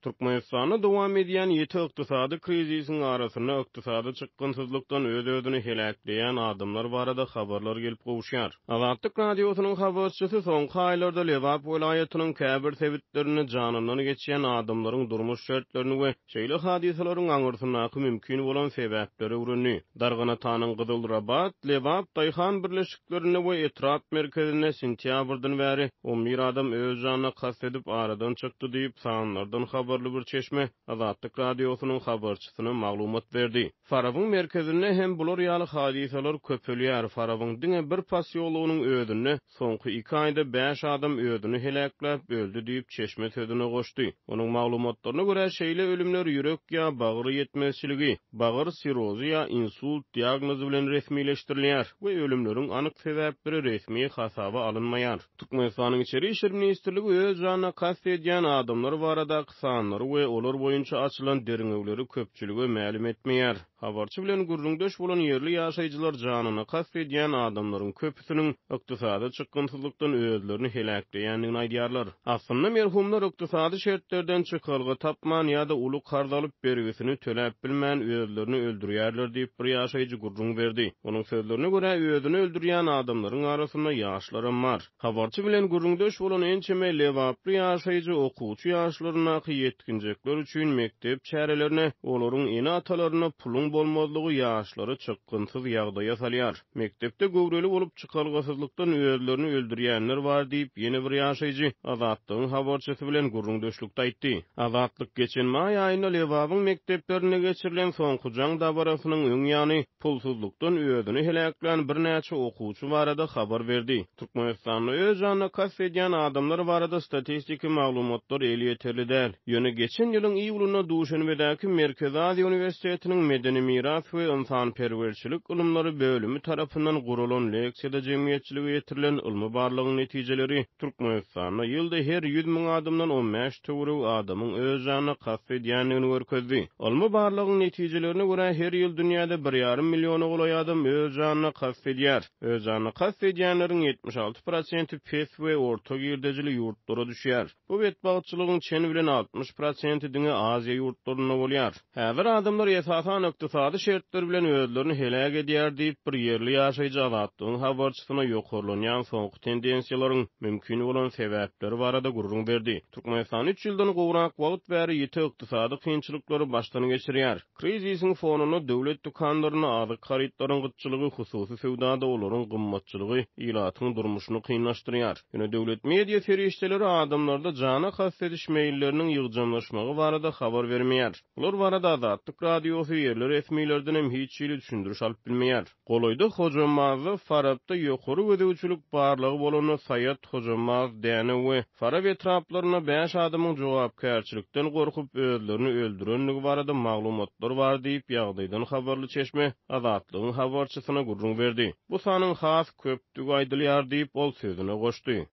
Türkmenistanda dowam edýän ýeti ykdysady krizisiň arasyna ykdysady çykgynsyzlykdan öz-özüni helakleýän adamlar barada habarlar gelip gowuşýar. Azatlyk radiosynyň habarçysy soňky aýlarda Lewap welaýatynyň käbir sebitlerini janyndan geçýän adamlaryň durmuş şertlerini we şeýle hadisalaryň aňyrsynaky mümkin bolan sebäpleri öwrenýär. Dargana tanyň Gyzyl Rabat, Lewap daýhan birleşiklerini we etrap merkezine sentýabrdan bäri 11 adam öz janyna kast edip aradan çykdy diýip sanlardan habarly bir çeşme Azatlyk radiosynyň habarçysyna maglumat berdi. Farawyň merkezine hem bular ýaly hadisalar köpelýär. Farawyň diňe bir pasiýolugynyň özüne soňky 2 aýda 5 adam özüni helakläp öldü diýip çeşme sözüne goşdy. Onuň maglumatlaryna görä şeýle ölümler ýürek ýa bagyr ýetmezçiligi, bagyr sirozy ýa insult diagnozy bilen resmileşdirilýär we ölümleriň anyk sebäpleri resmi hasaba alınmaýar. Türkmenistanyň içeri işler ministrligi öz janyna kast edýän adamlar barada sanlary we olar boýunça açylan deriňewleri köpçüligi ma'lum etmeýär. Habarçy bilen gurrundaş bolan ýerli ýaşaýjylar janyna kast edýän adamlaryň köpüsiniň ykdysady çykgynsyzlykdan özlerini helakleýändigini aýdýarlar. Aslynda merhumlar ykdysady şertlerden çykylgy tapman ýa-da uly kardalyp bergisini töläp bilmän özlerini öldürýärler diýip bir ýaşaýjy gurrun berdi. Onuň sözlerine görä özüni öldürýän adamlaryň arasynda ýaşlarym bar. Habarçy bilen gurrundaş bolan ençeme Lewaply ýaşaýjy okuwçy ýaşlaryna ýetkinjekler üçin mektep çärelerine olaryň ene atalaryna puluň bolmazlygy ýaşlary çykgynsyz ýagdaýa salýar. Mektepde göwreli bolup çykalgysyzlykdan özlerini öldürýänler bar diýip ýene bir ýaşaýjy Azatlygyň habarçysy bilen gurrundaşlykda aýtdy. Azatlyk geçen maý aýynda Lewabyň mekteplerine geçirilen soňky jaň dabarasynyň öň ýany pulsuzlukdan özüni helaklan bir näçe okuwçy barada habar berdi. Türkmenistanyň öz janyna kast edýän adamlar barada statistiki maglumatlar eli ýeterli däl. Ýöne geçen ýylyň iýulyna Duşanbedäki Merkezi Aziýa Uniwersitetiniň Medeni miras we ynsanperwerçilik ilmleri bölümi tarapyndan gurulan leksiýada jemgyýetçiligi ýetirilen ilmi barlygyň netijeleri Türkmenistanda ýylda her 100 000 adamdan 15 töwereg adamyň öz janyna kast edýändigini görkezdi. Ilmi barlygyň netijelerine görä her ýyl dünýäde 1,5 milliona gulay adam öz janyna kast edýär. Öz janyna kast edýänleriň 76% pes we orta girdejili ýurtlara düşýär. Bu betbagtçylygyň çeni bilen 60% diňe Aziýa ýurtlaryna bolýar. Häzir adamlar esasan ykdysady şertler bilen özlerini helak edýär diýip bir ýerli ýaşaýjy Azatlygyň habarçysyna ýokurlanýan soňky tendensiýalaryň mümkin bolan sebäpleri barada gurrun berdi. Türkmenistan 3 ýyldan gowrak wagt bäri ýeti ykdysady kynçylyklary başdan geçirýär. Krizisiň fonuny döwlet dukanlaryna azyk haritlaryň gytçylygy, hususy sewdada olaryň gymmatçylygy ýylatyň durmuşyny kynlaşdyrýar. Ýöne döwlet media serişçileri adamlarda jana kast ediş meýilleriniň ýygjamlaşmagy barada habar bermeýär. Bular barada Azatlyk radiosy ýerli resmilerden hem hiç ýyly düşündiriş alyp bilmeýär. Goloýda Hojamazy Farabda ýokary ödäwçilik barlygy bolan Saýat Hojamaz däne we Farab etraplaryna 5 adamyň jogapkärçilikden gorkup özlerini öldürenligi barada maglumatlar bar diýip ýagdaýdan habarly çeşme Azatlygyň habarçysyna gurrun berdi. Bu sanyň has köpdügi aýdylýar diýip ol sözüne goşdy.